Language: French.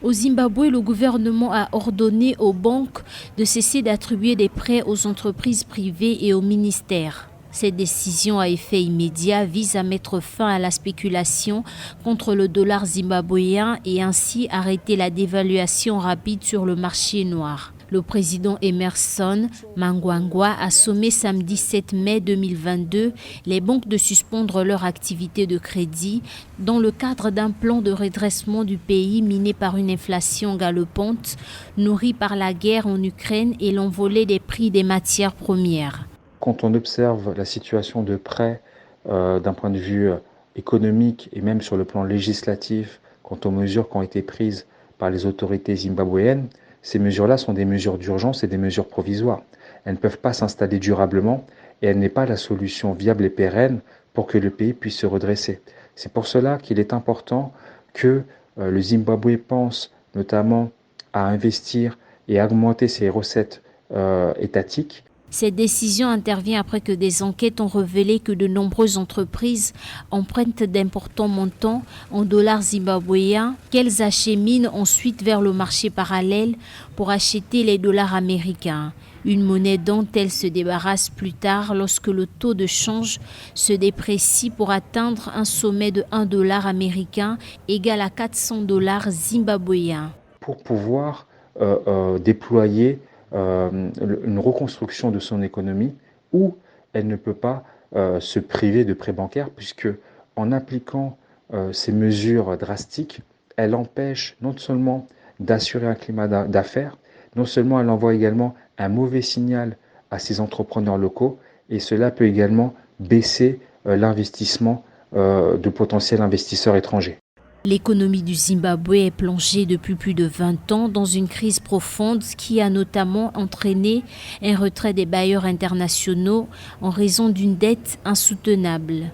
Au Zimbabwe, le gouvernement a ordonné aux banques de cesser d'attribuer des prêts aux entreprises privées et aux ministères. Cette décision à effet immédiat vise à mettre fin à la spéculation contre le dollar zimbabwéen et ainsi arrêter la dévaluation rapide sur le marché noir. Le président Emmerson Mnangagwa a sommé samedi 7 mai 2022 les banques de suspendre leur activité de crédit dans le cadre d'un plan de redressement du pays miné par une inflation galopante, nourrie par la guerre en Ukraine et l'envolée des prix des matières premières. Quand on observe la situation de près d'un point de vue économique et même sur le plan législatif, quant aux mesures qui ont été prises par les autorités zimbabwéennes, ces mesures-là sont des mesures d'urgence et des mesures provisoires. Elles ne peuvent pas s'installer durablement et elles n'est pas la solution viable et pérenne pour que le pays puisse se redresser. C'est pour cela qu'il est important que le Zimbabwe pense notamment à investir et à augmenter ses recettes étatiques. Cette décision intervient après que des enquêtes ont révélé que de nombreuses entreprises empruntent d'importants montants en dollars zimbabwéens qu'elles acheminent ensuite vers le marché parallèle pour acheter les dollars américains, une monnaie dont elles se débarrassent plus tard lorsque le taux de change se déprécie pour atteindre un sommet de 1 dollar américain égal à 400 dollars zimbabwéens. Pour pouvoir déployer une reconstruction de son économie où elle ne peut pas se priver de prêts bancaires puisque en appliquant ces mesures drastiques, elle empêche non seulement d'assurer un climat d'affaires, non seulement elle envoie également un mauvais signal à ses entrepreneurs locaux et cela peut également baisser l'investissement de potentiels investisseurs étrangers. L'économie du Zimbabwe est plongée depuis plus de 20 ans dans une crise profonde qui a notamment entraîné un retrait des bailleurs internationaux en raison d'une dette insoutenable.